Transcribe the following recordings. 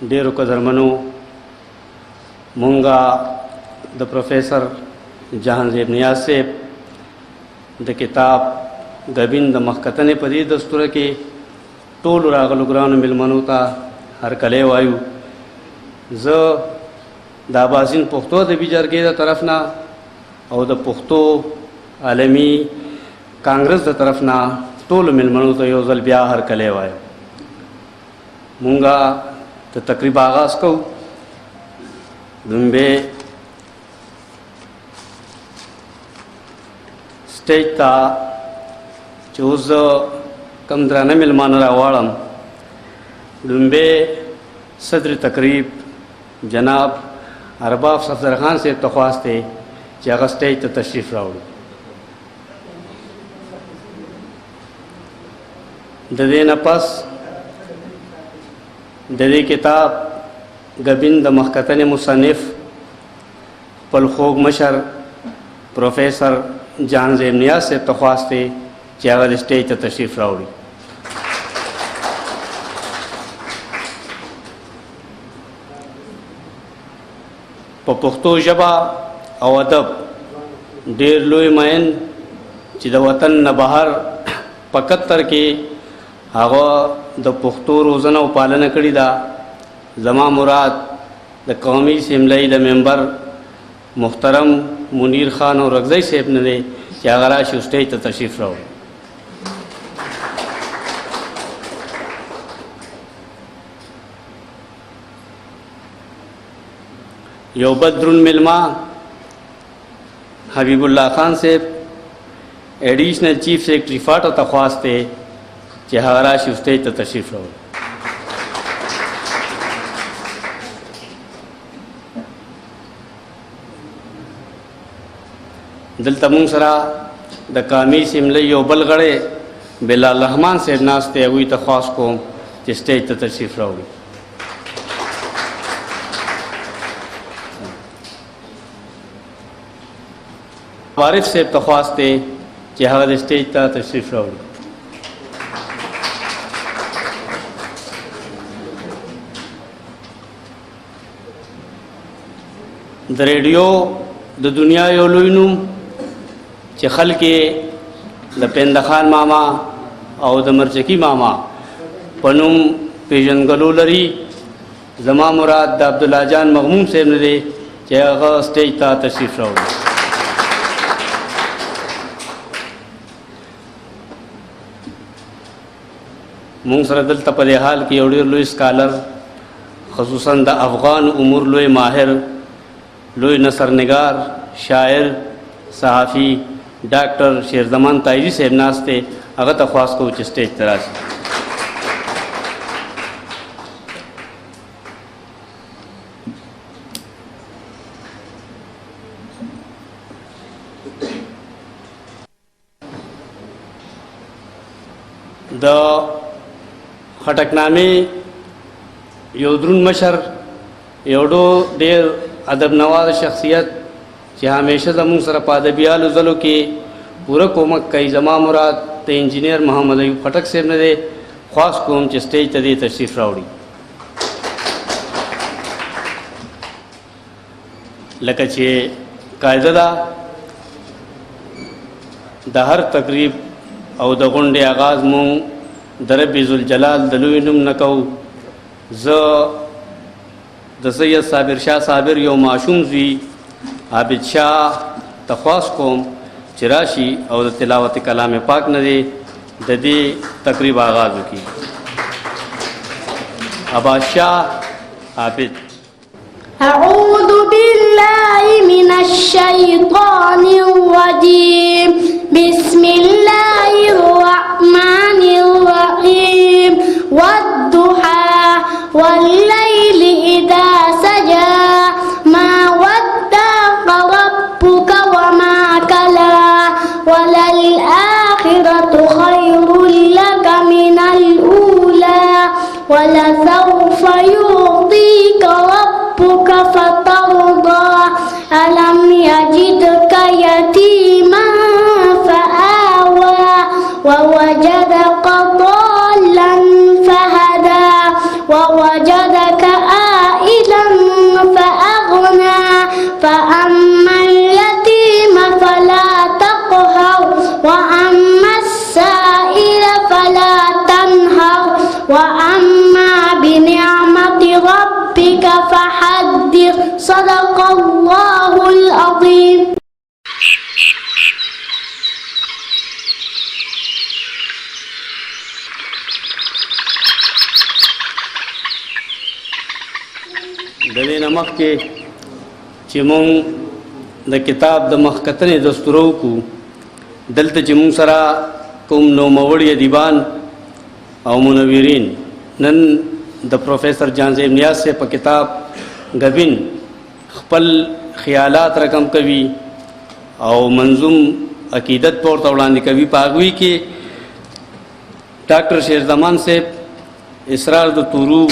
ډیرو قدرمنو مونږه د پروفیسر جهانزیب نیاز صاحب د کتاب غبین د مخکتنې په دې دستوره کې ټولو راغلو ګرانو مېلمنو ته هرکلی وایو. زه د اباسین پښتو ادبي جرګې د طرف نه او د پښتو عالمي کانګرس د طرف نه ټولو مېلمنو ته یو ځل بیا هرکلی وایو. مونږه د تقریب آغاز کوو. لومبې سټیج ته چې اوس زه کم درانه مېلمانه راواړم، لومبې صدر تقریب جناب ارباب صفدر خان صاحب ته خواست دی چې هغه سټیج ته تشریف راوړي. د دې نه پس د دې کتاب غبین د مخکتنې مصنف خپل خوږ مشر پروفیسر جهانزیب نیاز صاحب ته خواست دی چې هغه د سټیج ته تشریف راوړي. په پښتو ژبه او ادب ډېر لوی مین چې د وطن نه بهر په قطر کې هغه د پښتو روزنه او پالنه کړې ده. زما مراد د قومي اسمبلی د ممبر محترم منیر خان او رغزی صاحب نه دی چې هغه راشي سټیج ته تشریف راوړي. یو بدرون ملما حبیب الله خان صاحب ایڈیشنل چیف سیکرٹری فاټو ته خواست دی چې هغه راشي سټیج ته تشریف راوړي. دلته مونږ سره د قومي اسمبلی یو بل غړی بلال رحمان صاحب ناست دی، هغوی ته خواست کوم چې سټیج ته تشریف راوړي. وارث صاحب ته خواست دی چې هغه د سټیج ته تشریف راوړي. د ریډیو د دنیا یو لوی نوم چې خلک د پیندخان ماما او د مرچکی ماما په نوم پیژنګلو لري. زما مراد د عبدالله جان مغموم صاحب نه دی چې هغه سټیج ته تشریف راوړي. مونږ سره دلته په دې حال کې یو ډېر لوی سکالر، خصوصا د افغان امور لوی ماهر، لوی نثرنگار، شاعر، صحافي ډاکټر شیرزمان تایجي صاحب ناست دی، هغه ته خواست کوو چې سټیج ته راشي. د خټکنامې یو درون مشر، یو ډېر ادب نواز شخصیت چې همیشه زموږ سره په ادبیالو ځلو کې پوره کومک کوي، زما مراد د انجینیر محمد ایوب خټک صاحب نه دی. خواست کوم چې سټیج ته دې تشریف راوړي. لکه چې قاعده ده د هر تقریب او د غونډې آغاز مونږ د رب ذوالجلال د لوی نوم نه کوو. زه د سید صابر شاه صابر یو معشوم زوی عابد شاه ته خواست کوم چې راشي او د تلاوت کلام پاک نه دی د دې تقریب آغاز وکړي. عباس شاه عابد. أعوذ بالله من الشيطان الرجيم. بسم الله الرحمن الرحيم. والضحى والليل إذا سجى ما ودعك ربك وما كلى وللآخرة خير لك من الأولى ولسوف يعطيك ربك فترضى ألم يجدك يتيما فآوى ووجدك وجدك عائلا فأغنى فأما اليتيم فلا تقهر وأما السائل فلا تنهر وأما بنعمة ربك فحدث صدق الله العظيم. دلې نمخ کې چې مونږ د کتاب د مخکتنې دستورو کو دلته چې مونږ سره کوم نوموړي ادیبان او منورین نن د پروفیسر جان زیب نیاز سے په کتاب غبین خپل خیالات رقم کوي او منظوم عقیدت پورته وړاندې کوي. پاغوي کې ډاکټر شیر زمان صاحب، اسرار د تورو،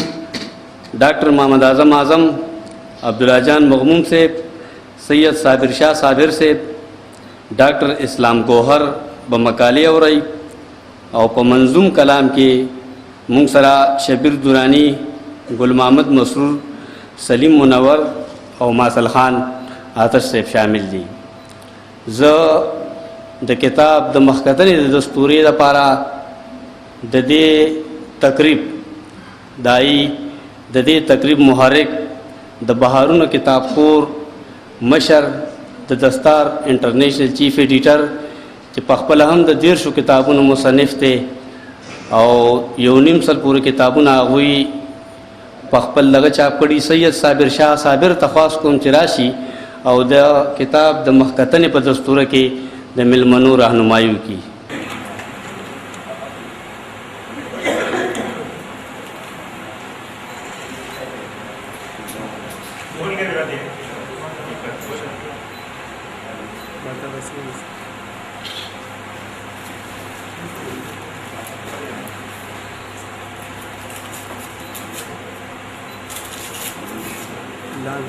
ڈاکٹر محمد اعظم عبداللہ جان مغموم صاحب، سید صابر شاہ صابر صاحب، ڈاکٹر اسلام گوہر بمکالی اورئی او په منظوم کلام کې مونږ سره شبیر دورانی، گل محمد مسرور، سلیم منور او ماسل خان آتش صاحب شامل دي. زه د کتاب د مخکتنې د دستوري لپاره د دې تقریب دای د دې تقریب محرک د بهارونو کتاب خور مشر د دستار انټرنیشنل چیف ایډیټر چې په خپل هم د 13 کتابونو مصنف ته او یو نیم سل پورې کتابونه هغوی په خپل لغه چاپ کړي. سید صابر شاه صابر تخواس کوم چې راشي او د کتاب د مخکتنې په دستوره کې د ملمنو راهنمایي وکړي. लाल